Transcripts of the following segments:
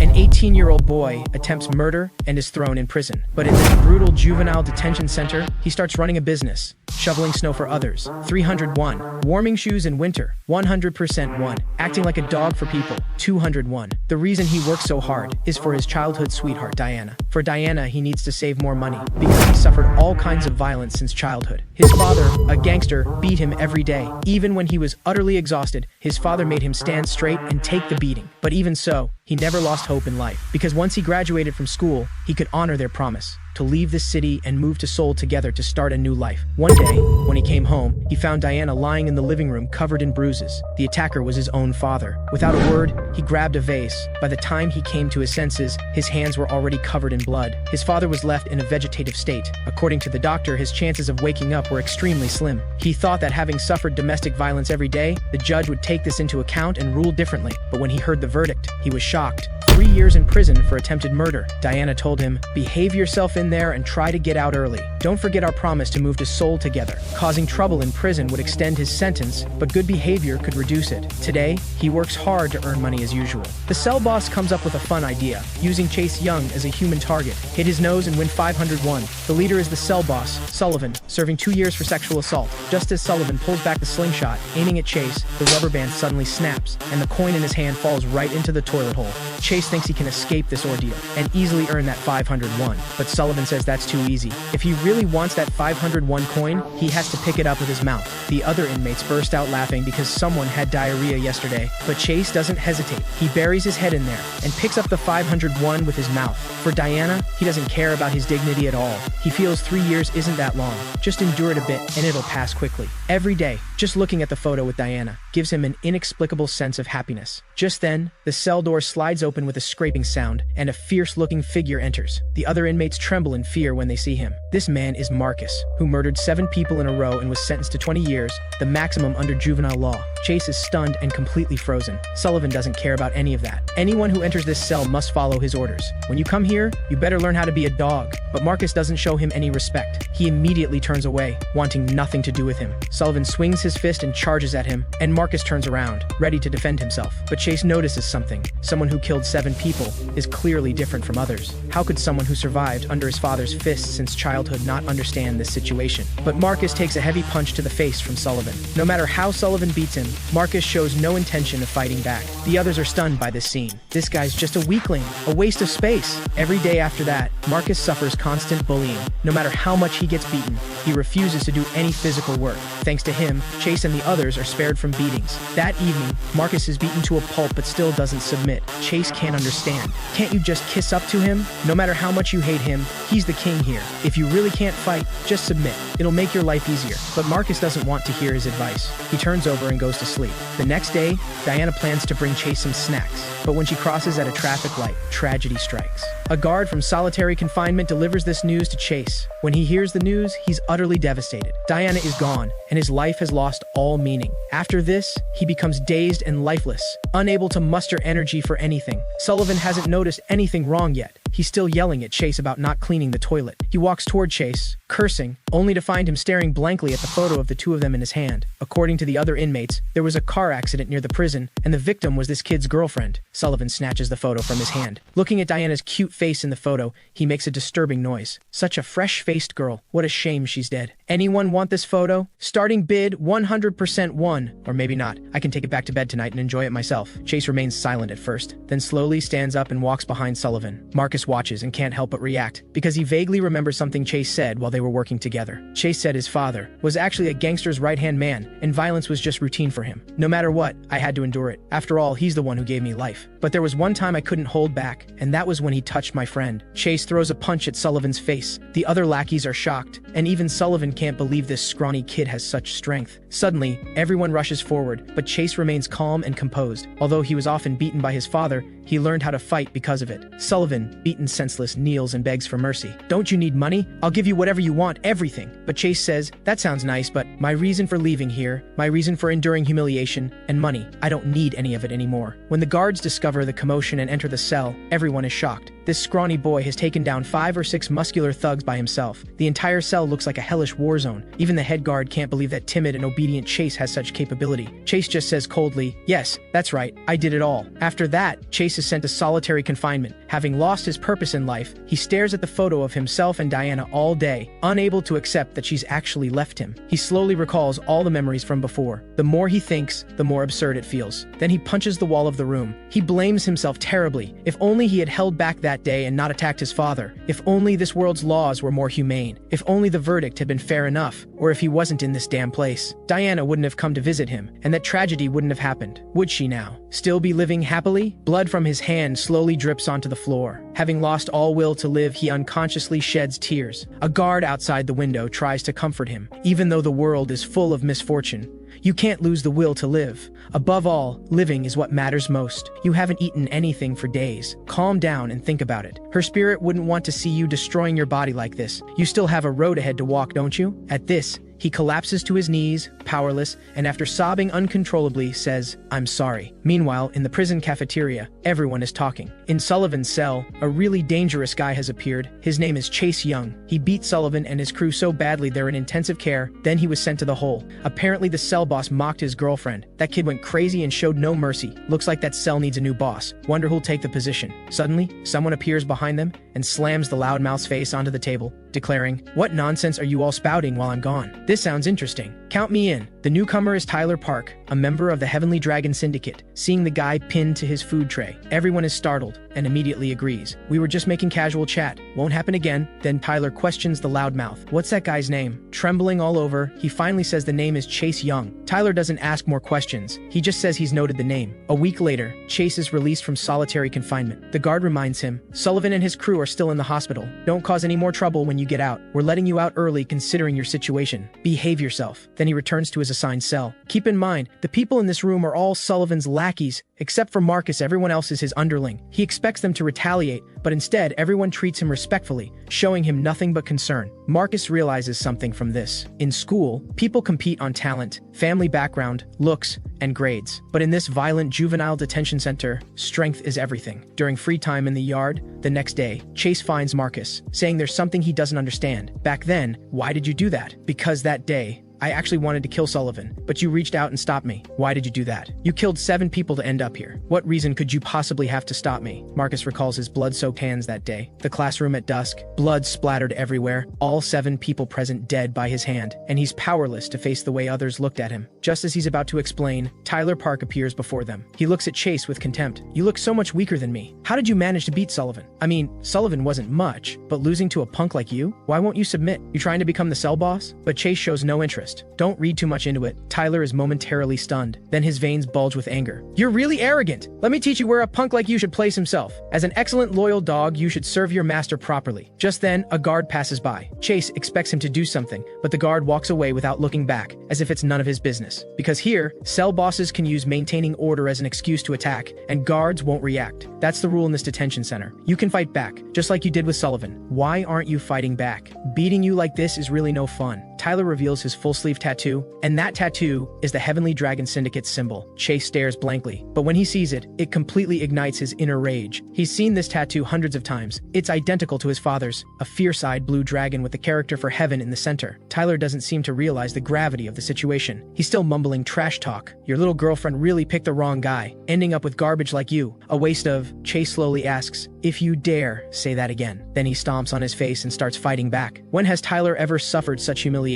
An 18-year-old boy attempts murder and is thrown in prison. But in this brutal juvenile detention center, he starts running a business, shoveling snow for others. 301. Warming shoes in winter. 100% 1. Acting like a dog for people. 201. The reason he works so hard is for his childhood sweetheart, Diana. For Diana, he needs to save more money because he suffered all kinds of violence since childhood. His father, a gangster, beat him every day. Even when he was utterly exhausted, his father made him stand straight and take the beating. But even so, he never lost hope in life, because once he graduated from school, he could honor their promise to leave the city and move to Seoul together to start a new life. One day, when he came home, he found Diana lying in the living room covered in bruises. The attacker was his own father. Without a word, he grabbed a vase. By the time he came to his senses, his hands were already covered in blood. His father was left in a vegetative state. According to the doctor, his chances of waking up were extremely slim. He thought that having suffered domestic violence every day, the judge would take this into account and rule differently. But when he heard the verdict, he was shocked. 3 years in prison for attempted murder. Diana told him, "Behave yourself in there and try to get out early. Don't forget our promise to move to Seoul together." Causing trouble in prison would extend his sentence, but good behavior could reduce it. Today, he works hard to earn money as usual. The cell boss comes up with a fun idea, using Chase Young as a human target. Hit his nose and win 501. The leader is the cell boss, Sullivan, serving 2 years for sexual assault. Just as Sullivan pulls back the slingshot, aiming at Chase, the rubber band suddenly snaps, and the coin in his hand falls right into the toilet hole. Chase thinks he can escape this ordeal and easily earn that 501, but Sullivan says that's too easy. If he really wants that 501 coin, he has to pick it up with his mouth. The other inmates burst out laughing because someone had diarrhea yesterday, but Chase doesn't hesitate. He buries his head in there and picks up the 501 with his mouth. For Diana, he doesn't care about his dignity at all. He feels 3 years isn't that long. Just endure it a bit and it'll pass quickly. Every day, just looking at the photo with Diana gives him an inexplicable sense of happiness. Just then, the cell door slides open with a scraping sound, and a fierce-looking figure enters. The other inmates tremble in fear when they see him. This man is Marcus, who murdered 7 people in a row and was sentenced to 20 years, the maximum under juvenile law. Chase is stunned and completely frozen. Sullivan doesn't care about any of that. Anyone who enters this cell must follow his orders. When you come here, you better learn how to be a dog. But Marcus doesn't show him any respect. He immediately turns away, wanting nothing to do with him. Sullivan swings his fist and charges at him, and Marcus turns around, ready to defend himself. But Chase notices something. Someone who killed 7 people is clearly different from others. How could someone who survived under his father's fists since childhood not understand this situation? But Marcus takes a heavy punch to the face from Sullivan. No matter how Sullivan beats him, Marcus shows no intention of fighting back. The others are stunned by this scene. This guy's just a weakling, a waste of space. Every day after that, Marcus suffers constant bullying. No matter how much he gets beaten, he refuses to do any physical work. Thanks to him, Chase and the others are spared from beatings. That evening, Marcus is beaten to a pulp but still doesn't submit. Chase can't understand. Can't you just kiss up to him? No matter how much you hate him, he's the king here. If you really can't fight, just submit. It'll make your life easier. But Marcus doesn't want to hear his advice. He turns over and goes to sleep. The next day, Diana plans to bring Chase some snacks. But when she crosses at a traffic light, tragedy strikes. A guard from solitary confinement delivers this news to Chase. When he hears the news, he's utterly devastated. Diana is gone, and his life has lost all meaning. After this, he becomes dazed and lifeless, unable to muster energy for anything. Sullivan hasn't noticed anything wrong yet. He's still yelling at Chase about not cleaning the toilet. He walks toward Chase, cursing, only to find him staring blankly at the photo of the two of them in his hand. According to the other inmates, there was a car accident near the prison, and the victim was this kid's girlfriend. Sullivan snatches the photo from his hand. Looking at Diana's cute face in the photo, he makes a disturbing noise. Such a fresh-faced girl. What a shame she's dead. Anyone want this photo? Starting bid 100% 1. Or maybe not. I can take it back to bed tonight and enjoy it myself. Chase remains silent at first, then slowly stands up and walks behind Sullivan. Marcus watches and can't help but react, because he vaguely remembers something Chase said while they were working together. Chase said his father was actually a gangster's right-hand man, and violence was just routine for him. No matter what, I had to endure it. After all, he's the one who gave me life. But there was one time I couldn't hold back, and that was when he touched my friend. Chase throws a punch at Sullivan's face. The other lackeys are shocked, and even Sullivan can't believe this scrawny kid has such strength. Suddenly, everyone rushes forward, but Chase remains calm and composed. Although he was often beaten by his father, he learned how to fight because of it. Sullivan, beaten senseless, kneels and begs for mercy. "Don't you need money? I'll give you whatever you want, everything." But Chase says, "That sounds nice, but my reason for leaving here, my reason for enduring humiliation, and money, I don't need any of it anymore." When the guards discover the commotion and enter the cell, everyone is shocked. This scrawny boy has taken down 5 or 6 muscular thugs by himself. The entire cell looks like a hellish war zone. Even the head guard can't believe that timid and obedient Chase has such capability. Chase just says coldly, "Yes, that's right, I did it all." After that, Chase is sent to solitary confinement. Having lost his purpose in life, he stares at the photo of himself and Diana all day, unable to accept that she's actually left him. He slowly recalls all the memories from before. The more he thinks, the more absurd it feels. Then he punches the wall of the room. He blames himself terribly. If only he had held back that day and not attacked his father. If only this world's laws were more humane. If only the verdict had been fair enough. Or if he wasn't in this damn place. Diana wouldn't have come to visit him, and that tragedy wouldn't have happened. Would she now? Still be living happily? Blood from his hand slowly drips onto the floor. Having lost all will to live, he unconsciously sheds tears. A guard outside the window tries to comfort him. Even though the world is full of misfortune, you can't lose the will to live. Above all, living is what matters most. You haven't eaten anything for days. Calm down and think about it. Her spirit wouldn't want to see you destroying your body like this. You still have a road ahead to walk, don't you? At this, he collapses to his knees, powerless, and after sobbing uncontrollably, says, "I'm sorry." Meanwhile, in the prison cafeteria, everyone is talking. In Sullivan's cell, a really dangerous guy has appeared. His name is Chase Young. He beat Sullivan and his crew so badly they're in intensive care, then he was sent to the hole. Apparently the cell boss mocked his girlfriend. That kid went crazy and showed no mercy. Looks like that cell needs a new boss. Wonder who'll take the position. Suddenly, someone appears behind them and slams the loudmouth's face onto the table, declaring, "What nonsense are you all spouting while I'm gone? This sounds interesting. Count me in." The newcomer is Tyler Park, a member of the Heavenly Dragon Syndicate. Seeing the guy pinned to his food tray, everyone is startled and immediately agrees. "We were just making casual chat. Won't happen again." Then Tyler questions the loudmouth. "What's that guy's name?" Trembling all over, he finally says the name is Chase Young. Tyler doesn't ask more questions. He just says he's noted the name. A week later, Chase is released from solitary confinement. The guard reminds him, "Sullivan and his crew are still in the hospital. Don't cause any more trouble when you get out. We're letting you out early considering your situation. Behave yourself." Then he returns to his assigned cell. Keep in mind, the people in this room are all Sullivan's lackeys. Except for Marcus, everyone else is his underling. He expects them to retaliate, but instead everyone treats him respectfully, showing him nothing but concern. Marcus realizes something from this. In school, people compete on talent, family background, looks, and grades. But in this violent juvenile detention center, strength is everything. During free time in the yard, the next day, Chase finds Marcus, saying there's something he doesn't understand. "Back then, why did you do that?" "Because that day, I actually wanted to kill Sullivan, but you reached out and stopped me." "Why did you do that?" "You killed 7 people to end up here. What reason could you possibly have to stop me?" Marcus recalls his blood-soaked hands that day. The classroom at dusk, blood splattered everywhere, all 7 people present dead by his hand, and he's powerless to face the way others looked at him. Just as he's about to explain, Tyler Park appears before them. He looks at Chase with contempt. "You look so much weaker than me. How did you manage to beat Sullivan? I mean, Sullivan wasn't much, but losing to a punk like you? Why won't you submit? You trying to become the cell boss?" But Chase shows no interest. Don't read too much into it. Tyler is momentarily stunned. Then his veins bulge with anger. "You're really arrogant. Let me teach you where a punk like you should place himself. As an excellent loyal dog, you should serve your master properly." Just then, a guard passes by. Chase expects him to do something, but the guard walks away without looking back, as if it's none of his business. Because here, cell bosses can use maintaining order as an excuse to attack, and guards won't react. That's the rule in this detention center. You can fight back, just like you did with Sullivan. Why aren't you fighting back? Beating you like this is really no fun. Tyler reveals his full-sleeve tattoo, and that tattoo is the Heavenly Dragon Syndicate's symbol. Chase stares blankly, but when he sees it, it completely ignites his inner rage. He's seen this tattoo hundreds of times. It's identical to his father's, a fierce-eyed blue dragon with the character for heaven in the center. Tyler doesn't seem to realize the gravity of the situation. He's still mumbling trash talk. "Your little girlfriend really picked the wrong guy, ending up with garbage like you. A waste of..." Chase slowly asks, "If you dare say that again." Then he stomps on his face and starts fighting back. When has Tyler ever suffered such humiliation?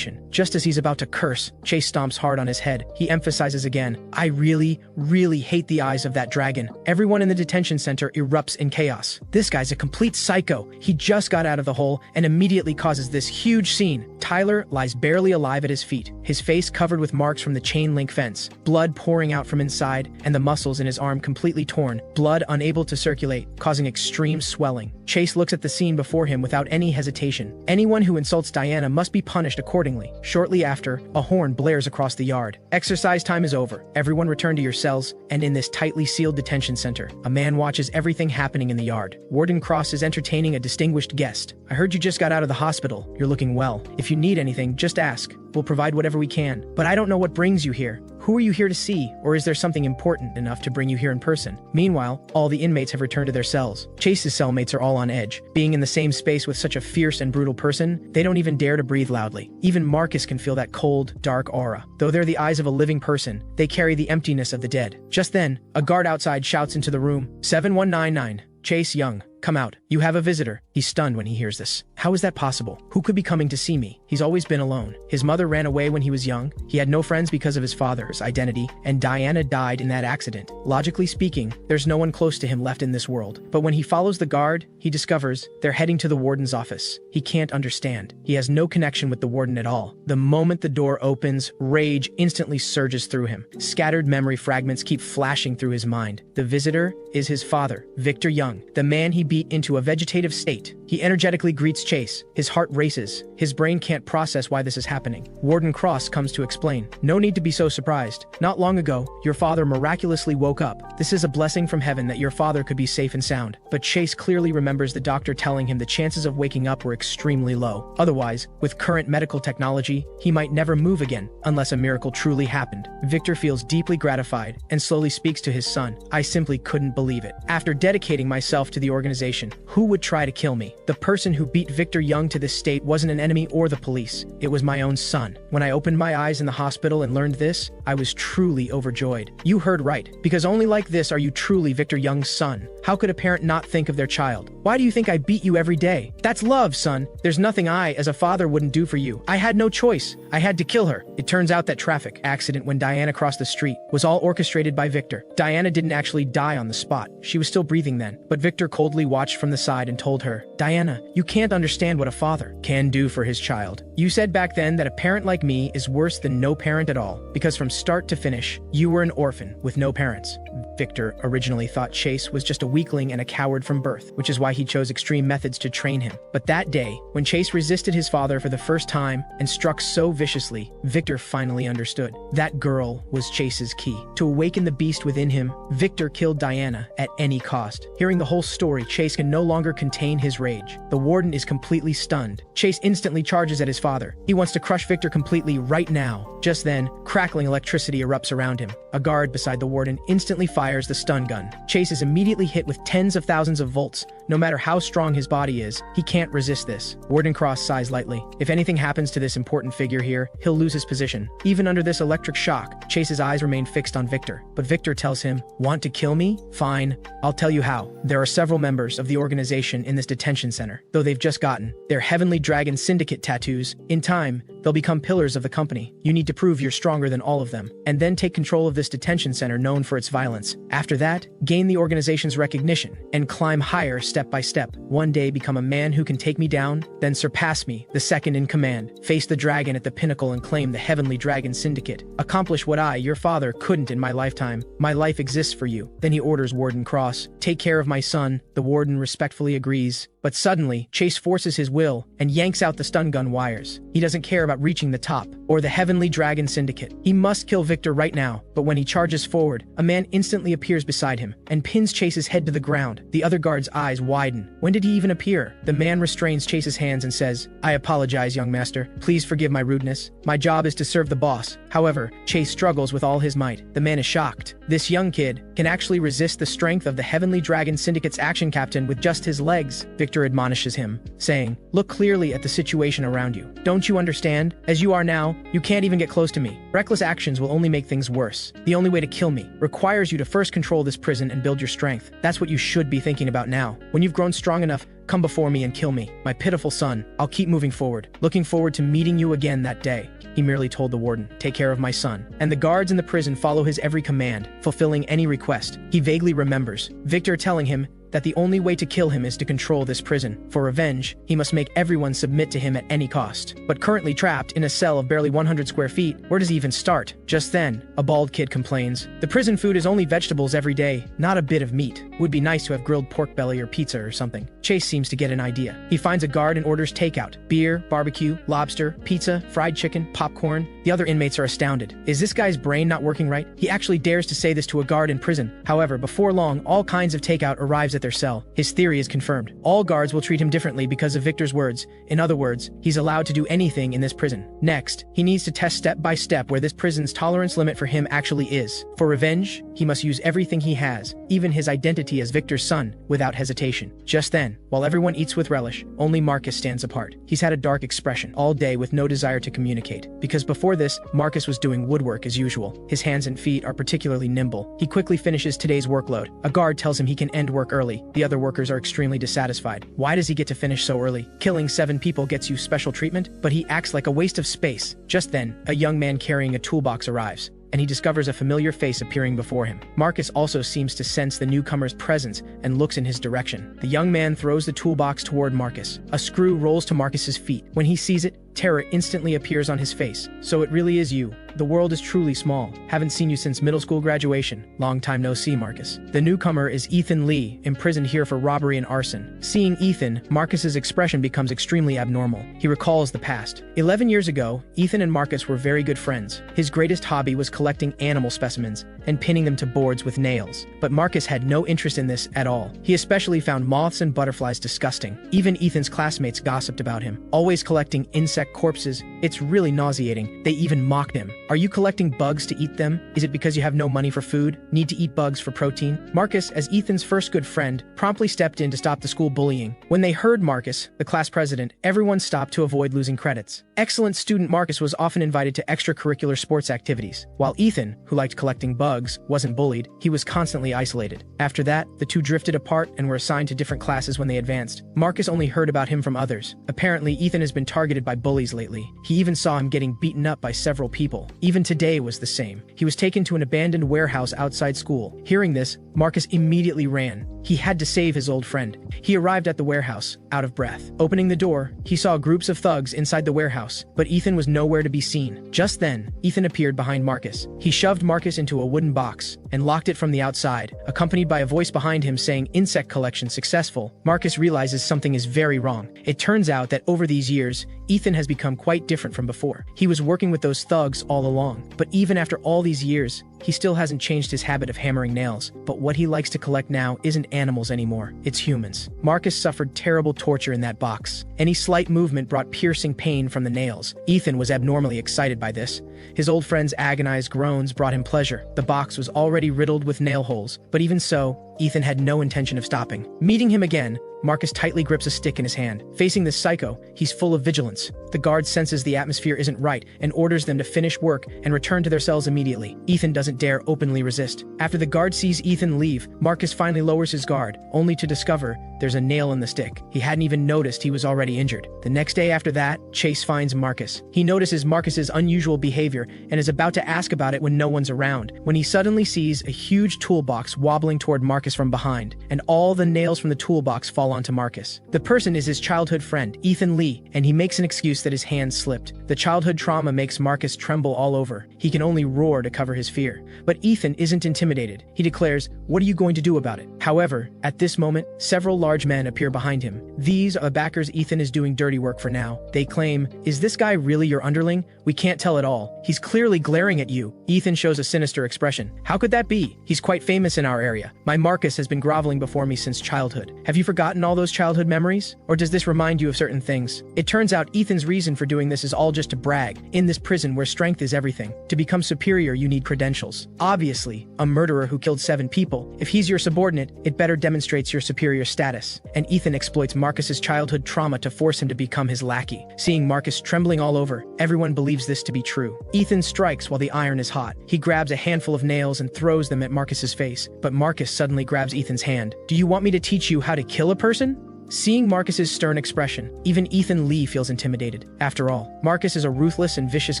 Just as he's about to curse, Chase stomps hard on his head. He emphasizes again, "I really, really hate the eyes of that dragon." Everyone in the detention center erupts in chaos. This guy's a complete psycho. He just got out of the hole and immediately causes this huge scene. Tyler lies barely alive at his feet, his face covered with marks from the chain link fence, blood pouring out from inside, and the muscles in his arm completely torn, blood unable to circulate, causing extreme swelling. Chase looks at the scene before him without any hesitation. Anyone who insults Diana must be punished accordingly. Shortly after, a horn blares across the yard. "Exercise time is over. Everyone return to your cells." And in this tightly sealed detention center, a man watches everything happening in the yard. Warden Cross is entertaining a distinguished guest. "I heard you just got out of the hospital. You're looking well. If you need anything, just ask. We'll provide whatever we can. But I don't know what brings you here." Who are you here to see, or is there something important enough to bring you here in person? Meanwhile, all the inmates have returned to their cells. Chase's cellmates are all on edge. Being in the same space with such a fierce and brutal person, they don't even dare to breathe loudly. Even Marcus can feel that cold, dark aura. Though they're the eyes of a living person, they carry the emptiness of the dead. Just then, a guard outside shouts into the room, 7199. Chase Young, come out. You have a visitor. He's stunned when he hears this. How is that possible? Who could be coming to see me? He's always been alone. His mother ran away when he was young. He had no friends because of his father's identity, and Diana died in that accident. Logically speaking, there's no one close to him left in this world. But when he follows the guard, he discovers they're heading to the warden's office. He can't understand. He has no connection with the warden at all. The moment the door opens, rage instantly surges through him. Scattered memory fragments keep flashing through his mind. The visitor is his father, Victor Young, the man he beat into a vegetative state. He energetically greets Chase. His heart races. His brain can't process why this is happening. Warden Cross comes to explain. No need to be so surprised. Not long ago, your father miraculously woke up. This is a blessing from heaven that your father could be safe and sound. But Chase clearly remembers the doctor telling him the chances of waking up were extremely low. Otherwise, with current medical technology, he might never move again, unless a miracle truly happened. Victor feels deeply gratified and slowly speaks to his son. I simply couldn't believe it. After dedicating myself to the organization, who would try to kill me? The person who beat Victor Young to this state wasn't an enemy or the police. It was my own son. When I opened my eyes in the hospital and learned this, I was truly overjoyed. You heard right, because only like this are you truly Victor Young's son. How could a parent not think of their child? Why do you think I beat you every day? That's love, son. There's nothing I, as a father, wouldn't do for you. I had no choice. I had to kill her. It turns out that traffic accident when Diana crossed the street was all orchestrated by Victor. Diana didn't actually die on the spot. She was still breathing then, but Victor coldly watched from the side and told her, Diana, you can't understand what a father can do for his child. You said back then that a parent like me is worse than no parent at all, because from start to finish, you were an orphan with no parents. Victor originally thought Chase was just a weakling and a coward from birth, which is why he chose extreme methods to train him. But that day, when Chase resisted his father for the first time and struck so viciously, Victor finally understood. That girl was Chase's key. To awaken the beast within him, Victor killed Diana at any cost. Hearing the whole story, Chase can no longer contain his rage. The warden is completely stunned. Chase instantly charges at his father. He wants to crush Victor completely right now. Just then, crackling electricity erupts around him. A guard beside the warden instantly fires the stun gun. Chase is immediately hit with tens of thousands of volts. No matter how strong his body is, he can't resist this. Warden Cross sighs lightly. If anything happens to this important figure here, he'll lose his position. Even under this electric shock, Chase's eyes remain fixed on Victor. But Victor tells him, want to kill me? Fine. I'll tell you how. There are several members of the organization in this detention center, though they've just gotten their Heavenly Dragon Syndicate tattoos. In time, they'll become pillars of the company. You need to prove you're stronger than all of them, and then take control of this detention center known for its violence. After that, gain the organization's recognition, and climb higher step by step. One day become a man who can take me down, then surpass me, the second in command. Face the dragon at the pinnacle and claim the Heavenly Dragon Syndicate. Accomplish what I, your father, couldn't in my lifetime. My life exists for you. Then he orders Warden Cross, take care of my son. The warden respectfully agrees. But suddenly, Chase forces his will and yanks out the stun gun wires. He doesn't care about reaching the top or the Heavenly Dragon Syndicate. He must kill Victor right now, but when he charges forward, a man instantly appears beside him and pins Chase's head to the ground. The other guard's eyes widen. When did he even appear? The man restrains Chase's hands and says, I apologize, young master. Please forgive my rudeness. My job is to serve the boss. However, Chase struggles with all his might. The man is shocked. This young kid can actually resist the strength of the Heavenly Dragon Syndicate's action captain with just his legs. Victor admonishes him, saying, look clearly at the situation around you. Don't you understand? As you are now, you can't even get close to me. Reckless actions will only make things worse. The only way to kill me requires you to first control this prison and build your strength. That's what you should be thinking about now. When you've grown strong enough, come before me and kill me. My pitiful son, I'll keep moving forward. Looking forward to meeting you again that day. He merely told the warden, take care of my son. And the guards in the prison follow his every command, fulfilling any request. He vaguely remembers Victor telling him that the only way to kill him is to control this prison. For revenge, he must make everyone submit to him at any cost. But currently trapped in a cell of barely 100 square feet, where does he even start? Just then, a bald kid complains. The prison food is only vegetables every day, not a bit of meat. Would be nice to have grilled pork belly or pizza or something. Chase seems to get an idea. He finds a guard and orders takeout. Beer, barbecue, lobster, pizza, fried chicken, popcorn. The other inmates are astounded. Is this guy's brain not working right? He actually dares to say this to a guard in prison. However, before long, all kinds of takeout arrives at at their cell. His theory is confirmed. All guards will treat him differently because of Victor's words. In other words, he's allowed to do anything in this prison. Next, he needs to test step by step where this prison's tolerance limit for him actually is. For revenge, he must use everything he has, even his identity as Victor's son, without hesitation. Just then, while everyone eats with relish, only Marcus stands apart. He's had a dark expression all day with no desire to communicate, because before this, Marcus was doing woodwork as usual. His hands and feet are particularly nimble. He quickly finishes today's workload. A guard tells him he can end work early. The other workers are extremely dissatisfied. Why does he get to finish so early? Killing 7 people gets you special treatment, but he acts like a waste of space. Just then, a young man carrying a toolbox arrives, and he discovers a familiar face appearing before him. Marcus also seems to sense the newcomer's presence and looks in his direction. The young man throws the toolbox toward Marcus. A screw rolls to Marcus's feet. When he sees it, terror instantly appears on his face. So it really is you. The world is truly small. Haven't seen you since middle school graduation. Long time no see, Marcus. The newcomer is Ethan Lee, imprisoned here for robbery and arson. Seeing Ethan, Marcus's expression becomes extremely abnormal. He recalls the past. 11 years ago, Ethan and Marcus were very good friends. His greatest hobby was collecting animal specimens and pinning them to boards with nails. But Marcus had no interest in this at all. He especially found moths and butterflies disgusting. Even Ethan's classmates gossiped about him, always collecting insect corpses. It's really nauseating. They even mocked him. Are you collecting bugs to eat them? Is it because you have no money for food? Need to eat bugs for protein? Marcus, as Ethan's first good friend, promptly stepped in to stop the school bullying. When they heard Marcus, the class president, everyone stopped to avoid losing credits. Excellent student Marcus was often invited to extracurricular sports activities. While Ethan, who liked collecting bugs, wasn't bullied, he was constantly isolated. After that, the two drifted apart and were assigned to different classes when they advanced. Marcus only heard about him from others. Apparently, Ethan has been targeted by bullies lately. He even saw him getting beaten up by several people. Even today was the same. He was taken to an abandoned warehouse outside school. Hearing this, Marcus immediately ran. He had to save his old friend. He arrived at the warehouse, out of breath. Opening the door, he saw groups of thugs inside the warehouse, but Ethan was nowhere to be seen. Just then, Ethan appeared behind Marcus. He shoved Marcus into a wooden box and locked it from the outside, accompanied by a voice behind him saying, "Insect collection successful." Marcus realizes something is very wrong. It turns out that over these years, Ethan has become quite different from before. He was working with those thugs all along, but even after all these years, he still hasn't changed his habit of hammering nails. But what he likes to collect now isn't animals anymore, it's humans. Marcus suffered terrible torture in that box. Any slight movement brought piercing pain from the nails. Ethan was abnormally excited by this. His old friend's agonized groans brought him pleasure. The box was already riddled with nail holes, but even so, Ethan had no intention of stopping. Meeting him again, Marcus tightly grips a stick in his hand. Facing this psycho, he's full of vigilance. The guard senses the atmosphere isn't right and orders them to finish work and return to their cells immediately. Ethan doesn't dare openly resist. After the guard sees Ethan leave, Marcus finally lowers his guard, only to discover there's a nail in the stick. He hadn't even noticed he was already injured. The next day after that, Chase finds Marcus. He notices Marcus's unusual behavior and is about to ask about it when no one's around, when he suddenly sees a huge toolbox wobbling toward Marcus from behind, and all the nails from the toolbox fall onto Marcus. The person is his childhood friend, Ethan Lee, and he makes an excuse that his hand slipped. The childhood trauma makes Marcus tremble all over. He can only roar to cover his fear. But Ethan isn't intimidated. He declares, "What are you going to do about it?" However, at this moment, several large men appear behind him. These are the backers Ethan is doing dirty work for now. They claim, "Is this guy really your underling? We can't tell at all. He's clearly glaring at you." Ethan shows a sinister expression. "How could that be? He's quite famous in our area. My Marcus has been groveling before me since childhood. Have you forgotten all those childhood memories? Or does this remind you of certain things?" It turns out Ethan's reason for doing this is all just to brag. In this prison where strength is everything, to become superior you need credentials. Obviously, a murderer who killed 7 people, if he's your subordinate, it better demonstrates your superior status. And Ethan exploits Marcus's childhood trauma to force him to become his lackey. Seeing Marcus trembling all over, everyone believes this to be true. Ethan strikes while the iron is hot. He grabs a handful of nails and throws them at Marcus's face, but Marcus suddenly grabs Ethan's hand. "Do you want me to teach you how to kill a person?" Seeing Marcus's stern expression, even Ethan Lee feels intimidated. After all, Marcus is a ruthless and vicious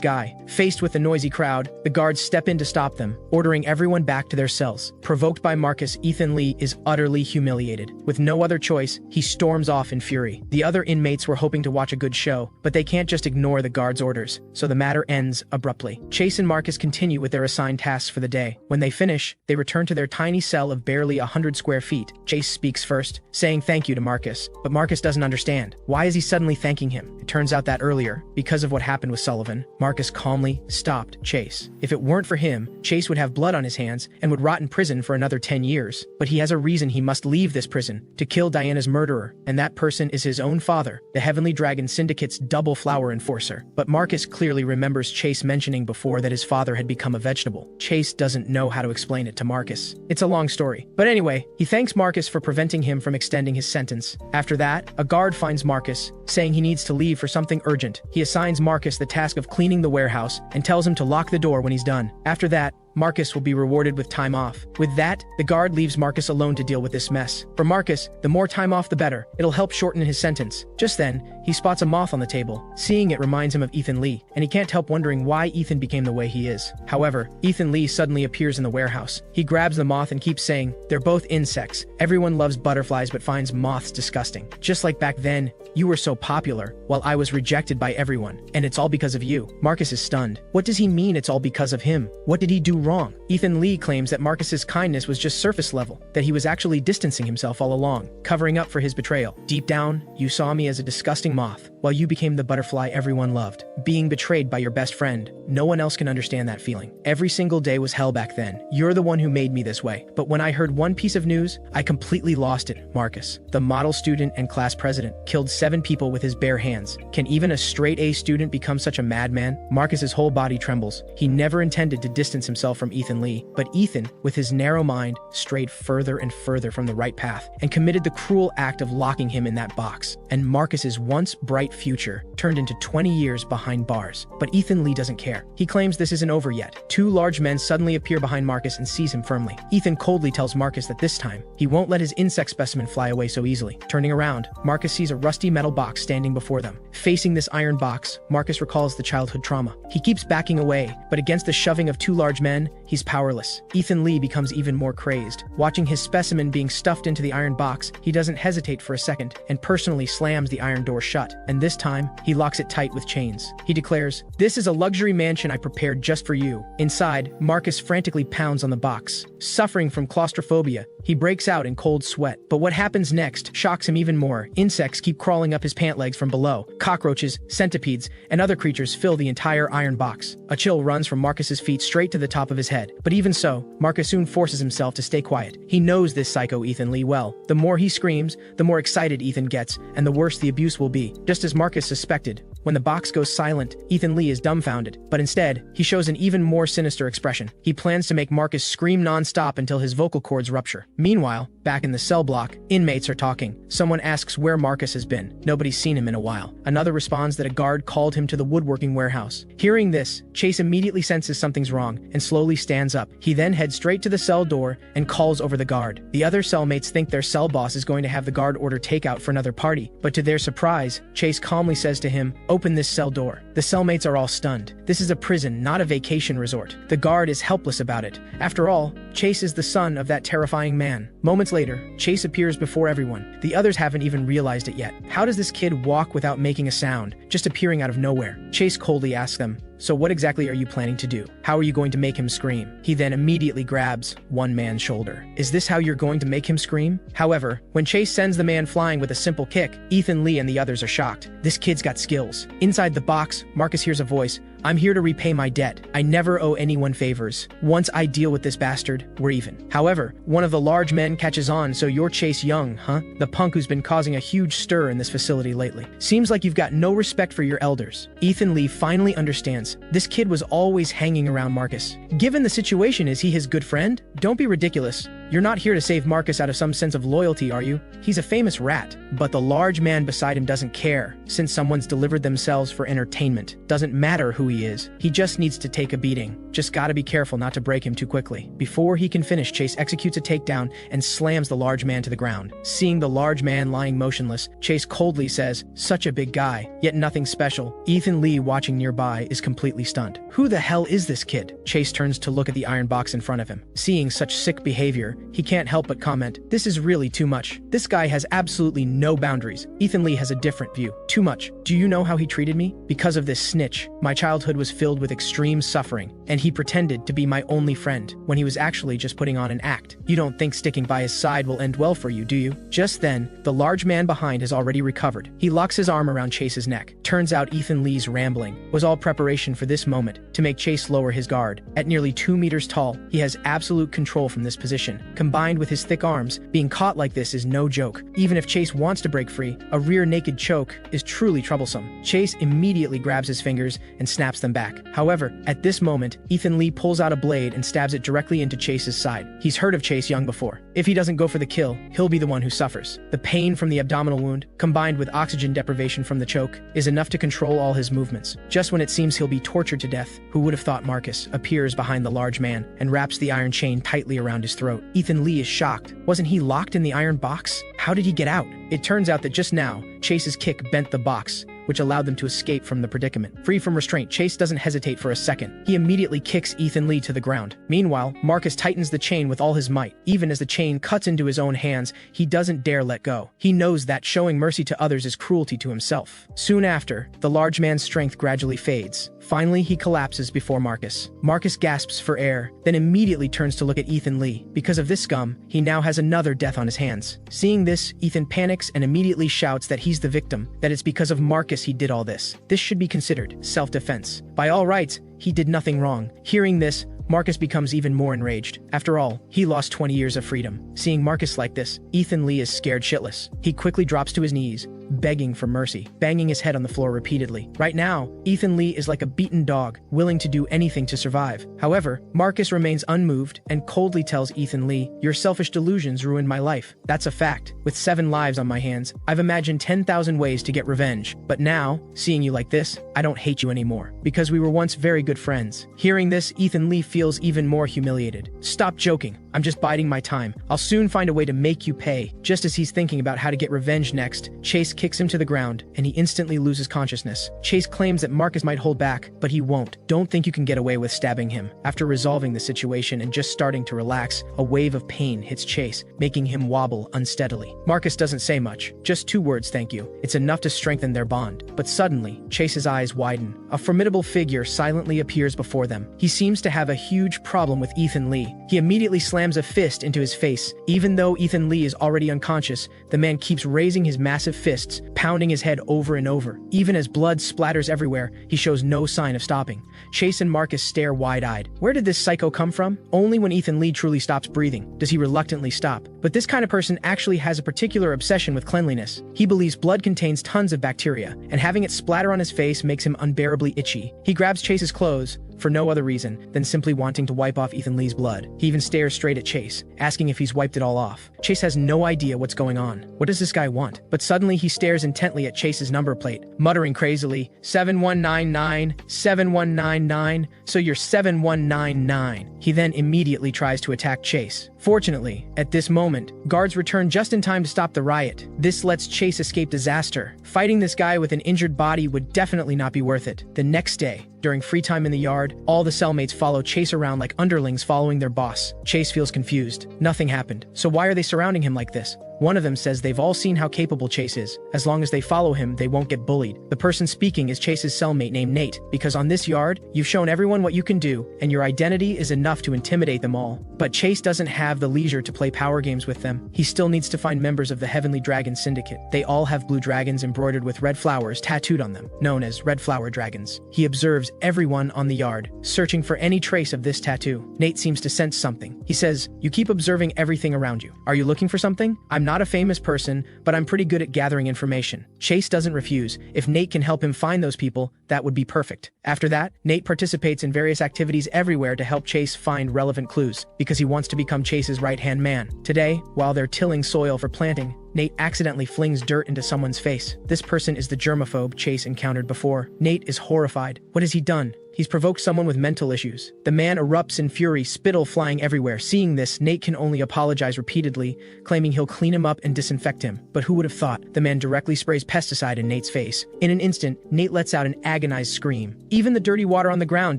guy. Faced with the noisy crowd, the guards step in to stop them, ordering everyone back to their cells. Provoked by Marcus, Ethan Lee is utterly humiliated. With no other choice, he storms off in fury. The other inmates were hoping to watch a good show, but they can't just ignore the guards' orders, so the matter ends abruptly. Chase and Marcus continue with their assigned tasks for the day. When they finish, they return to their tiny cell of barely 100 square feet. Chase speaks first, saying thank you to Marcus. Marcus, but Marcus doesn't understand. Why is he suddenly thanking him? It turns out that earlier, because of what happened with Sullivan, Marcus calmly stopped Chase. If it weren't for him, Chase would have blood on his hands and would rot in prison for another 10 years. But he has a reason he must leave this prison, to kill Diana's murderer, and that person is his own father, the Heavenly Dragon Syndicate's double flower enforcer. But Marcus clearly remembers Chase mentioning before that his father had become a vegetable. Chase doesn't know how to explain it to Marcus. It's a long story. But anyway, he thanks Marcus for preventing him from extending his sentence. After that, a guard finds Marcus, saying he needs to leave for something urgent. He assigns Marcus the task of cleaning the warehouse and tells him to lock the door when he's done. After that, Marcus will be rewarded with time off. With that, the guard leaves Marcus alone to deal with this mess. For Marcus, the more time off the better. It'll help shorten his sentence. Just then, he spots a moth on the table. Seeing it reminds him of Ethan Lee, and he can't help wondering why Ethan became the way he is. However, Ethan Lee suddenly appears in the warehouse. He grabs the moth and keeps saying, "They're both insects. Everyone loves butterflies but finds moths disgusting. Just like back then, you were so popular, while I was rejected by everyone. And it's all because of you." Marcus is stunned. What does he mean it's all because of him? What did he do wrong? Ethan Lee claims that Marcus's kindness was just surface level, that he was actually distancing himself all along, covering up for his betrayal. Deep down, you saw me as a disgusting moth, while you became the butterfly everyone loved. Being betrayed by your best friend, no one else can understand that feeling. Every single day was hell back then. You're the one who made me this way. But when I heard one piece of news, I completely lost it. Marcus, the model student and class president, killed 7 people with his bare hands. Can even a straight-A student become such a madman? Marcus's whole body trembles. He never intended to distance himself from Ethan Lee, but Ethan, with his narrow mind, strayed further and further from the right path and committed the cruel act of locking him in that box. And Marcus's once bright future turned into 20 years behind bars. But Ethan Lee doesn't care. He claims this isn't over yet. 2 large men suddenly appear behind Marcus and seize him firmly. Ethan coldly tells Marcus that this time, he won't let his insect specimen fly away so easily. Turning around, Marcus sees a rusty metal box standing before them. Facing this iron box, Marcus recalls the childhood trauma. He keeps backing away, but against the shoving of 2 large men, he's powerless. Ethan Lee becomes even more crazed. Watching his specimen being stuffed into the iron box, he doesn't hesitate for a second and personally slams the iron door shut. And this time, he locks it tight with chains. He declares, "This is a luxury mansion I prepared just for you." Inside, Marcus frantically pounds on the box. Suffering from claustrophobia, he breaks out in cold sweat. But what happens next shocks him even more. Insects keep crawling up his pant legs from below. Cockroaches, centipedes, and other creatures fill the entire iron box. A chill runs from Marcus's feet straight to the top of his head. But even so, Marcus soon forces himself to stay quiet. He knows this psycho Ethan Lee well. The more he screams, the more excited Ethan gets, and the worse the abuse will be. Just as Marcus suspected, when the box goes silent, Ethan Lee is dumbfounded. But instead, he shows an even more sinister expression. He plans to make Marcus scream non-stop until his vocal cords rupture. Meanwhile, back in the cell block, inmates are talking. Someone asks where Marcus has been. Nobody's seen him in a while. Another responds that a guard called him to the woodworking warehouse. Hearing this, Chase immediately senses something's wrong and slowly stands up. He then heads straight to the cell door and calls over the guard. The other cellmates think their cell boss is going to have the guard order takeout for another party, but to their surprise, Chase calmly says to him, "Open this cell door." The cellmates are all stunned. This is a prison, not a vacation resort. The guard is helpless about it. After all, Chase is the son of that terrifying man. Moments later, Chase appears before everyone. The others haven't even realized it yet. How does this kid walk without making a sound, just appearing out of nowhere? Chase coldly asks them, "So what exactly are you planning to do? How are you going to make him scream?" He then immediately grabs one man's shoulder. Is this how you're going to make him scream? However, when Chase sends the man flying with a simple kick, Ethan Lee and the others are shocked. This kid's got skills. Inside the box, Marcus hears a voice. "I'm here to repay my debt. I never owe anyone favors. Once I deal with this bastard, we're even." However, one of the large men catches on. "So you're Chase Young, huh? The punk who's been causing a huge stir in this facility lately. Seems like you've got no respect for your elders." Ethan Lee finally understands. This kid was always hanging around Marcus. Given the situation, is he his good friend? Don't be ridiculous. You're not here to save Marcus out of some sense of loyalty, are you? He's a famous rat. But the large man beside him doesn't care, since someone's delivered themselves for entertainment. Doesn't matter who he is. He just needs to take a beating. Just gotta be careful not to break him too quickly. Before he can finish, Chase executes a takedown and slams the large man to the ground. Seeing the large man lying motionless, Chase coldly says, "Such a big guy, yet nothing special." Ethan Lee, watching nearby, is completely stunned. Who the hell is this kid? Chase turns to look at the iron box in front of him. Seeing such sick behavior, he can't help but comment, "This is really too much. This guy has absolutely no boundaries." Ethan Lee has a different view. "Too much. Do you know how he treated me? Because of this snitch, my childhood was filled with extreme suffering, and he pretended to be my only friend when he was actually just putting on an act. You don't think sticking by his side will end well for you, do you?" Just then, the large man behind has already recovered. He locks his arm around Chase's neck. Turns out Ethan Lee's rambling was all preparation for this moment to make Chase lower his guard. At nearly 2 meters tall, he has absolute control from this position. Combined with his thick arms, being caught like this is no joke. Even if Chase wants to break free, a rear naked choke is truly troublesome. Chase immediately grabs his fingers and snaps them back. However, at this moment, Ethan Lee pulls out a blade and stabs it directly into Chase's side. He's heard of Chase Young before. If he doesn't go for the kill, he'll be the one who suffers. The pain from the abdominal wound, combined with oxygen deprivation from the choke, is enough to control all his movements. Just when it seems he'll be tortured to death, who would have thought, Marcus appears behind the large man and wraps the iron chain tightly around his throat. Ethan Lee is shocked. Wasn't he locked in the iron box? How did he get out? It turns out that just now, Chase's kick bent the box, which allowed them to escape from the predicament. Free from restraint, Chase doesn't hesitate for a second. He immediately kicks Ethan Lee to the ground. Meanwhile, Marcus tightens the chain with all his might. Even as the chain cuts into his own hands, he doesn't dare let go. He knows that showing mercy to others is cruelty to himself. Soon after, the large man's strength gradually fades. Finally, he collapses before Marcus. Marcus gasps for air, then immediately turns to look at Ethan Lee. Because of this scum, he now has another death on his hands. Seeing this, Ethan panics and immediately shouts that he's the victim, that it's because of Marcus he did all this. This should be considered self-defense. By all rights, he did nothing wrong. Hearing this, Marcus becomes even more enraged. After all, he lost 20 years of freedom. Seeing Marcus like this, Ethan Lee is scared shitless. He quickly drops to his knees, begging for mercy, banging his head on the floor repeatedly. Right now, Ethan Lee is like a beaten dog, willing to do anything to survive. However, Marcus remains unmoved and coldly tells Ethan Lee, "Your selfish delusions ruined my life. That's a fact. With 7 lives on my hands, I've imagined 10,000 ways to get revenge. But now, seeing you like this, I don't hate you anymore, because we were once very good friends." Hearing this, Ethan Lee feels even more humiliated. "Stop joking. I'm just biding my time. I'll soon find a way to make you pay." Just as he's thinking about how to get revenge next, Chase kicks him to the ground, and he instantly loses consciousness. Chase claims that Marcus might hold back, but he won't. Don't think you can get away with stabbing him. After resolving the situation and just starting to relax, a wave of pain hits Chase, making him wobble unsteadily. Marcus doesn't say much, just 2 words, "Thank you." It's enough to strengthen their bond. But suddenly, Chase's eyes widen. A formidable figure silently appears before them. He seems to have a huge problem with Ethan Lee. He immediately slams a fist into his face. Even though Ethan Lee is already unconscious, the man keeps raising his massive fists, pounding his head over and over. Even as blood splatters everywhere, he shows no sign of stopping. Chase and Marcus stare wide-eyed. Where did this psycho come from? Only when Ethan Lee truly stops breathing does he reluctantly stop. But this kind of person actually has a particular obsession with cleanliness. He believes blood contains tons of bacteria, and having it splatter on his face makes him unbearably itchy. He grabs Chase's clothes, for no other reason than simply wanting to wipe off Ethan Lee's blood. He even stares straight at Chase, asking if he's wiped it all off. Chase has no idea what's going on. What does this guy want? But suddenly he stares intently at Chase's number plate, muttering crazily, 7199, 7199, so you're 7199. He then immediately tries to attack Chase. Fortunately, at this moment, guards return just in time to stop the riot. This lets Chase escape disaster. Fighting this guy with an injured body would definitely not be worth it. The next day, during free time in the yard, all the cellmates follow Chase around like underlings following their boss. Chase feels confused. Nothing happened. So why are they surrounding him like this? One of them says they've all seen how capable Chase is. As long as they follow him, they won't get bullied. The person speaking is Chase's cellmate named Nate, because on this yard, you've shown everyone what you can do, and your identity is enough to intimidate them all. But Chase doesn't have the leisure to play power games with them. He still needs to find members of the Heavenly Dragon Syndicate. They all have blue dragons embroidered with red flowers tattooed on them, known as red flower dragons. He observes everyone on the yard, searching for any trace of this tattoo. Nate seems to sense something. He says, "You keep observing everything around you. Are you looking for something? I'm not a famous person, but I'm pretty good at gathering information." Chase doesn't refuse. If Nate can help him find those people, that would be perfect. After that, Nate participates in various activities everywhere to help Chase find relevant clues, because he wants to become Chase's right-hand man. Today, while they're tilling soil for planting, Nate accidentally flings dirt into someone's face. This person is the germaphobe Chase encountered before. Nate is horrified. What has he done? He's provoked someone with mental issues. The man erupts in fury, spittle flying everywhere. Seeing this, Nate can only apologize repeatedly, claiming he'll clean him up and disinfect him. But who would have thought? The man directly sprays pesticide in Nate's face. In an instant, Nate lets out an agonized scream. Even the dirty water on the ground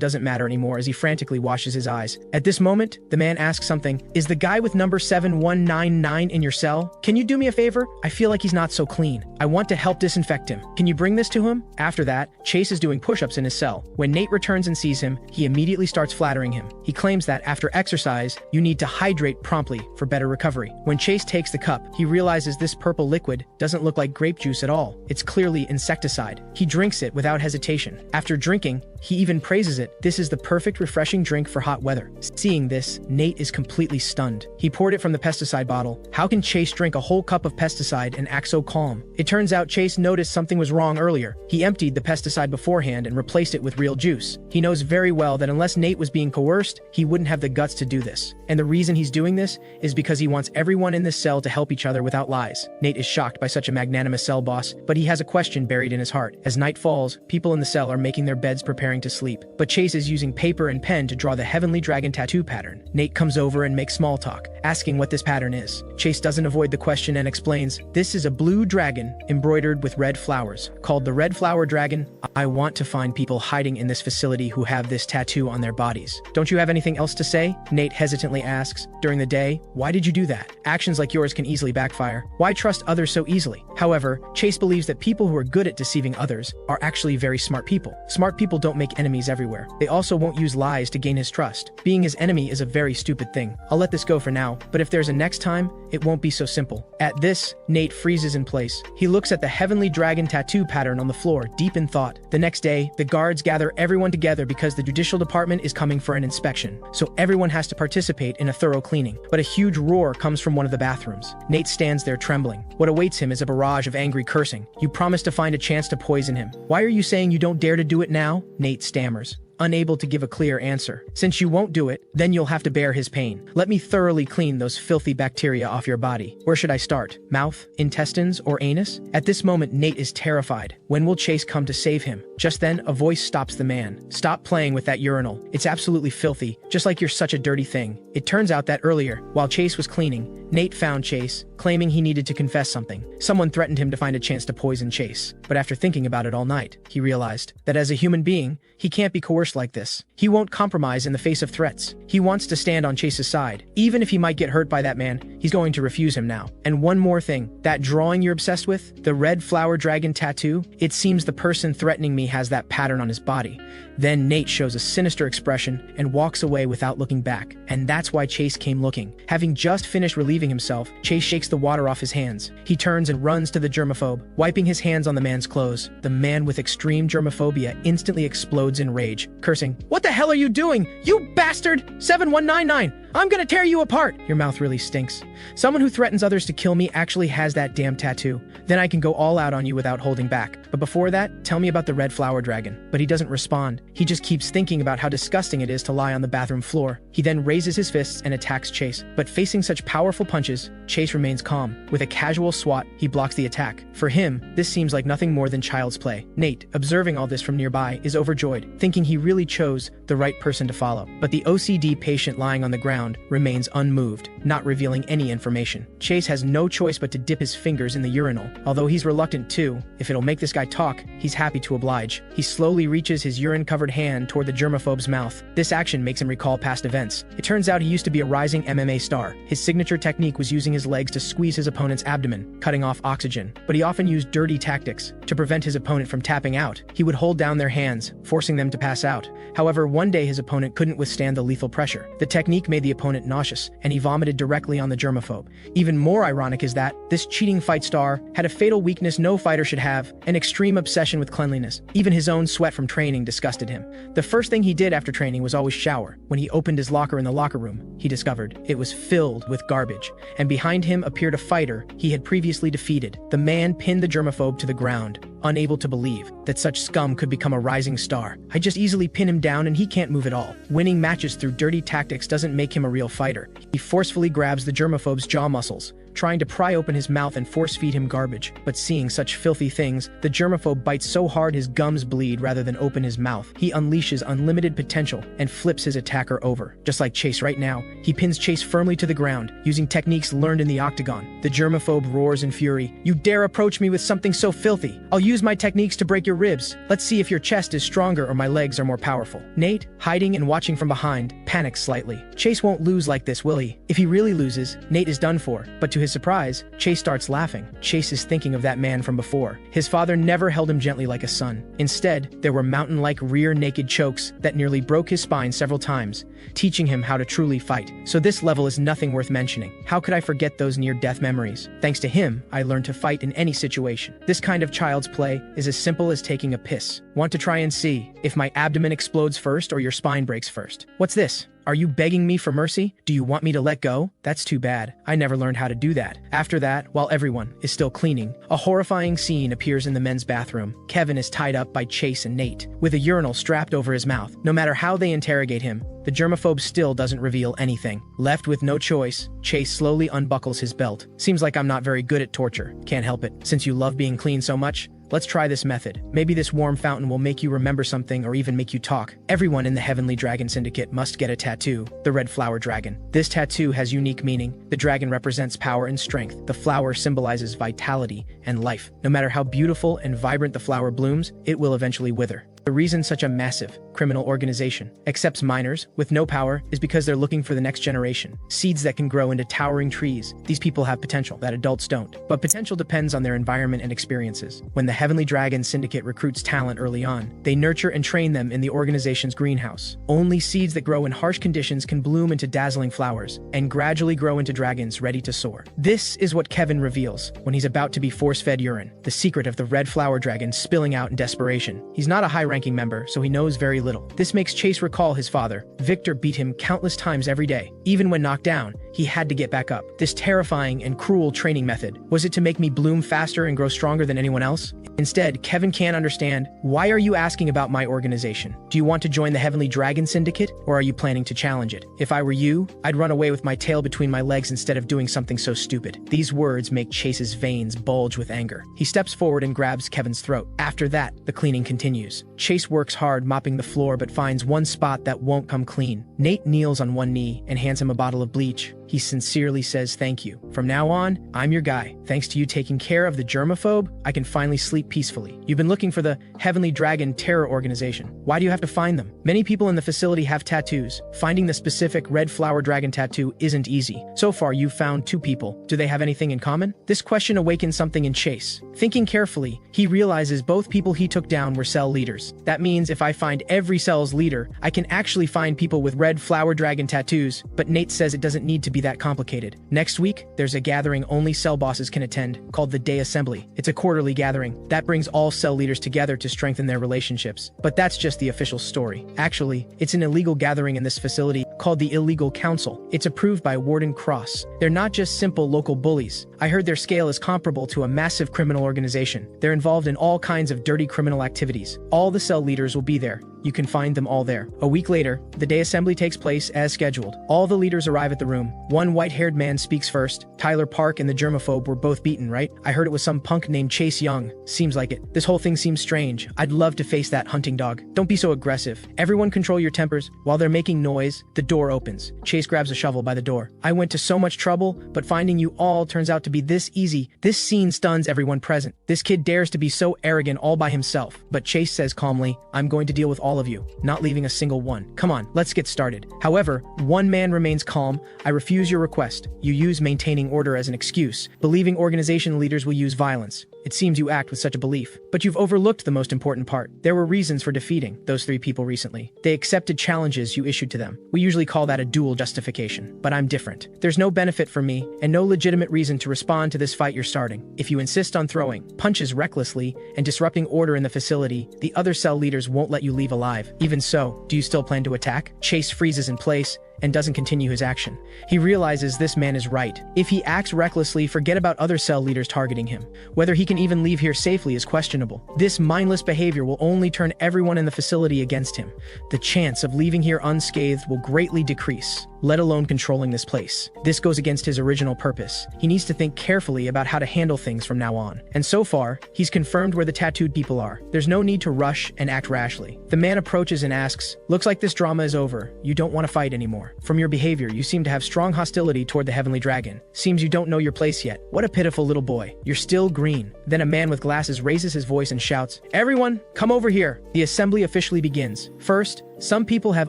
doesn't matter anymore as he frantically washes his eyes. At this moment, the man asks something. Is the guy with number 7199 in your cell? Can you do me a favor? I feel like he's not so clean. I want to help disinfect him. Can you bring this to him? After that, Chase is doing push-ups in his cell. When Nate returns and sees him, he immediately starts flattering him. He claims that after exercise, you need to hydrate promptly for better recovery. When Chase takes the cup, he realizes this purple liquid doesn't look like grape juice at all. It's clearly insecticide. He drinks it without hesitation. After drinking, he even praises it. This is the perfect refreshing drink for hot weather. Seeing this, Nate is completely stunned. He poured it from the pesticide bottle. How can Chase drink a whole cup of pesticide and act so calm? It turns out Chase noticed something was wrong earlier. He emptied the pesticide beforehand and replaced it with real juice. He knows very well that unless Nate was being coerced, he wouldn't have the guts to do this. And the reason he's doing this is because he wants everyone in this cell to help each other without lies. Nate is shocked by such a magnanimous cell boss, but he has a question buried in his heart. As night falls, people in the cell are making their beds preparing to sleep. But Chase is using paper and pen to draw the heavenly dragon tattoo pattern. Nate comes over and makes small talk, asking what this pattern is. Chase doesn't avoid the question and explains, this is a blue dragon embroidered with red flowers, called the Red Flower Dragon. I want to find people hiding in this facility who have this tattoo on their bodies. Don't you have anything else to say? Nate hesitantly asks. During the day, why did you do that? Actions like yours can easily backfire. Why trust others so easily? However, Chase believes that people who are good at deceiving others are actually very smart people. Smart people don't make enemies everywhere. They also won't use lies to gain his trust. Being his enemy is a very stupid thing. I'll let this go for now, but if there's a next time, it won't be so simple. At this, Nate freezes in place. He looks at the heavenly dragon tattoo pattern on the floor, deep in thought. The next day, the guards gather everyone together because the judicial department is coming for an inspection, so everyone has to participate in a thorough cleaning. But a huge roar comes from one of the bathrooms. Nate stands there trembling. What awaits him is a barrage of angry cursing. You promised to find a chance to poison him. Why are you saying you don't dare to do it now? Nate stammers, unable to give a clear answer. Since you won't do it, then you'll have to bear his pain. Let me thoroughly clean those filthy bacteria off your body. Where should I start? Mouth, intestines, or anus? At this moment, Nate is terrified. When will Chase come to save him? Just then, a voice stops the man. Stop playing with that urinal. It's absolutely filthy, just like you're such a dirty thing. It turns out that earlier, while Chase was cleaning, Nate found Chase, claiming he needed to confess something. Someone threatened him to find a chance to poison Chase. But after thinking about it all night, he realized that as a human being, he can't be coerced like this. He won't compromise in the face of threats. He wants to stand on Chase's side. Even if he might get hurt by that man, he's going to refuse him now. And one more thing, that drawing you're obsessed with, the red flower dragon tattoo, it seems the person threatening me has that pattern on his body. Then Nate shows a sinister expression and walks away without looking back. And that's why Chase came looking. Having just finished relieving himself, Chase shakes the water off his hands. He turns and runs to the germaphobe, wiping his hands on the man's clothes. The man with extreme germophobia instantly explodes in rage, cursing, "What the hell are you doing? You bastard! 7199! I'm gonna tear you apart!" Your mouth really stinks. Someone who threatens others to kill me actually has that damn tattoo. Then I can go all out on you without holding back. But before that, tell me about the red flower dragon. But he doesn't respond. He just keeps thinking about how disgusting it is to lie on the bathroom floor. He then raises his fists and attacks Chase. But facing such powerful punches, Chase remains calm. With a casual swat, he blocks the attack. For him, this seems like nothing more than child's play. Nate, observing all this from nearby, is overjoyed, thinking he really chose the right person to follow. But the OCD patient lying on the ground remains unmoved, not revealing any information. Chase has no choice but to dip his fingers in the urinal. Although he's reluctant too, if it'll make this guy talk, he's happy to oblige. He slowly reaches his urine-covered hand toward the germaphobe's mouth. This action makes him recall past events. It turns out he used to be a rising MMA star. His signature technique was using his legs to squeeze his opponent's abdomen, cutting off oxygen. But he often used dirty tactics to prevent his opponent from tapping out. He would hold down their hands, forcing them to pass out. However, one day his opponent couldn't withstand the lethal pressure. The technique made the opponent nauseous, and he vomited directly on the germaphobe. Even more ironic is that this cheating fight star had a fatal weakness no fighter should have, an extreme obsession with cleanliness. Even his own sweat from training disgusted him. The first thing he did after training was always shower. When he opened his locker in the locker room, he discovered it was filled with garbage, and behind him appeared a fighter he had previously defeated. The man pinned the germaphobe to the ground, unable to believe that such scum could become a rising star. I just easily pin him down and he can't move at all. Winning matches through dirty tactics doesn't make him a real fighter. He forcefully grabs the germaphobe's jaw muscles, trying to pry open his mouth and force-feed him garbage. But seeing such filthy things, the germaphobe bites so hard his gums bleed rather than open his mouth. He unleashes unlimited potential and flips his attacker over. Just like Chase right now, he pins Chase firmly to the ground, using techniques learned in the octagon. The germaphobe roars in fury. "You dare approach me with something so filthy? I'll use my techniques to break your ribs. Let's see if your chest is stronger or my legs are more powerful." Nate, hiding and watching from behind, panics slightly. Chase won't lose like this, will he? If he really loses, Nate is done for. But to his surprise, Chase starts laughing. Chase is thinking of that man from before. His father never held him gently like a son. Instead, there were mountain-like rear-naked chokes that nearly broke his spine several times, teaching him how to truly fight. So this level is nothing worth mentioning. How could I forget those near-death memories? Thanks to him, I learned to fight in any situation. This kind of child's play is as simple as taking a piss. Want to try and see if my abdomen explodes first or your spine breaks first? What's this? Are you begging me for mercy? Do you want me to let go? That's too bad. I never learned how to do that. After that, while everyone is still cleaning, a horrifying scene appears in the men's bathroom. Kevin is tied up by Chase and Nate, with a urinal strapped over his mouth. No matter how they interrogate him, the germaphobe still doesn't reveal anything. Left with no choice, Chase slowly unbuckles his belt. Seems like I'm not very good at torture. Can't help it. Since you love being clean so much, let's try this method. Maybe this warm fountain will make you remember something or even make you talk. Everyone in the Heavenly Dragon Syndicate must get a tattoo, the red flower dragon. This tattoo has unique meaning. The dragon represents power and strength. The flower symbolizes vitality and life. No matter how beautiful and vibrant the flower blooms, it will eventually wither. The reason such a massive criminal organization accepts minors with no power is because they're looking for the next generation, seeds that can grow into towering trees. These people have potential that adults don't, but potential depends on their environment and experiences. When the Heavenly Dragon Syndicate recruits talent early on, they nurture and train them in the organization's greenhouse. Only seeds that grow in harsh conditions can bloom into dazzling flowers and gradually grow into dragons ready to soar. This is what Kevin reveals when he's about to be force-fed urine, the secret of the red flower dragon spilling out in desperation. He's not a high-ranking member, so he knows very little. This makes Chase recall his father. Victor beat him countless times every day. Even when knocked down, he had to get back up. This terrifying and cruel training method, was it to make me bloom faster and grow stronger than anyone else? Instead, Kevin can't understand. Why are you asking about my organization? Do you want to join the Heavenly Dragon Syndicate, or are you planning to challenge it? If I were you, I'd run away with my tail between my legs instead of doing something so stupid. These words make Chase's veins bulge with anger. He steps forward and grabs Kevin's throat. After that, the cleaning continues. Chase works hard mopping the floor but finds one spot that won't come clean. Nate kneels on one knee and hands him a bottle of bleach. He sincerely says thank you. From now on, I'm your guy. Thanks to you taking care of the germaphobe, I can finally sleep peacefully. You've been looking for the Heavenly Dragon Terror Organization. Why do you have to find them? Many people in the facility have tattoos. Finding the specific red flower dragon tattoo isn't easy. So far, you've found 2 people. Do they have anything in common? This question awakens something in Chase. Thinking carefully, he realizes both people he took down were cell leaders. That means if I find every cell's leader, I can actually find people with red flower dragon tattoos, but Nate says it doesn't need to be that complicated. Next week, there's a gathering only cell bosses can attend, called the Day Assembly. It's a quarterly gathering that brings all cell leaders together to strengthen their relationships. But that's just the official story. Actually, it's an illegal gathering in this facility called the Illegal Council. It's approved by Warden Cross. They're not just simple local bullies. I heard their scale is comparable to a massive criminal organization. They're involved in all kinds of dirty criminal activities. All the cell leaders will be there. You can find them all there. A week later, the day assembly takes place as scheduled. All the leaders arrive at the room. One white-haired man speaks first. Tyler Park and the germaphobe were both beaten, right? I heard it was some punk named Chase Young. Seems like it. This whole thing seems strange. I'd love to face that hunting dog. Don't be so aggressive. Everyone control your tempers. While they're making noise, the door opens. Chase grabs a shovel by the door. I went to so much trouble, but finding you all turns out to be this easy. This scene stuns everyone present. This kid dares to be so arrogant all by himself. But Chase says calmly, I'm going to deal with all of you, not leaving a single one. Come on, let's get started. However, one man remains calm. I refuse your request. You use maintaining order as an excuse, believing organization leaders will use violence. It seems you act with such a belief. But you've overlooked the most important part. There were reasons for defeating those 3 people recently. They accepted challenges you issued to them. We usually call that a dual justification, but I'm different. There's no benefit for me, and no legitimate reason to respond to this fight you're starting. If you insist on throwing punches recklessly and disrupting order in the facility, the other cell leaders won't let you leave alive. Even so, do you still plan to attack? Chase freezes in place, and doesn't continue his action. He realizes this man is right. If he acts recklessly, forget about other cell leaders targeting him. Whether he can even leave here safely is questionable. This mindless behavior will only turn everyone in the facility against him. The chance of leaving here unscathed will greatly decrease, let alone controlling this place. This goes against his original purpose. He needs to think carefully about how to handle things from now on. And so far, he's confirmed where the tattooed people are. There's no need to rush and act rashly. The man approaches and asks, "Looks like this drama is over. You don't want to fight anymore. From your behavior, you seem to have strong hostility toward the heavenly dragon. Seems you don't know your place yet. What a pitiful little boy. You're still green." Then a man with glasses raises his voice and shouts, "Everyone, come over here." The assembly officially begins. First, some people have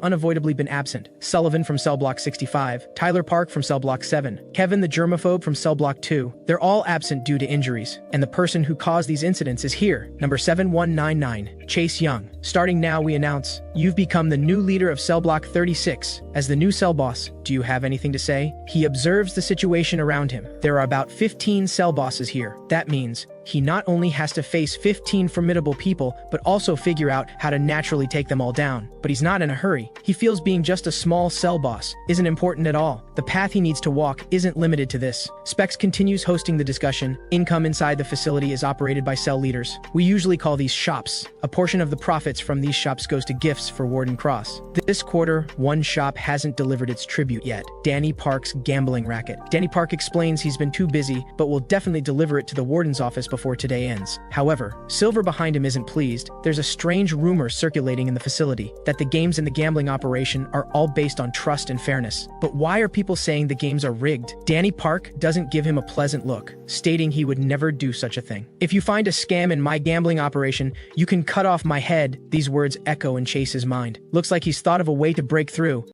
unavoidably been absent. Sullivan from cell block 65, Tyler Park from cell block 7, Kevin the germaphobe from cell block 2. They're all absent due to injuries, and the person who caused these incidents is here, number 7199, Chase Young. Starting now, we announce, you've become the new leader of cell block 36. As the new cell boss, do you have anything to say? He observes the situation around him. There are about 15 cell bosses here. That means he not only has to face 15 formidable people, but also figure out how to naturally take them all down. But he's not in a hurry. He feels being just a small cell boss isn't important at all. The path he needs to walk isn't limited to this. Specs continues hosting the discussion. Income inside the facility is operated by cell leaders. We usually call these shops. A portion of the profits from these shops goes to gifts for Warden Cross. This quarter, one shop hasn't delivered its tribute yet. Danny Park's gambling racket. Danny Park explains he's been too busy, but will definitely deliver it to the warden's office before today ends. However, Silver behind him isn't pleased. There's a strange rumor circulating in the facility that the games in the gambling operation are all based on trust and fairness. But why are people saying the games are rigged? Danny Park doesn't give him a pleasant look, stating he would never do such a thing. "If you find a scam in my gambling operation, you can cut off my head." These words echo in Chase's mind. Looks like he's thought of a way to break through.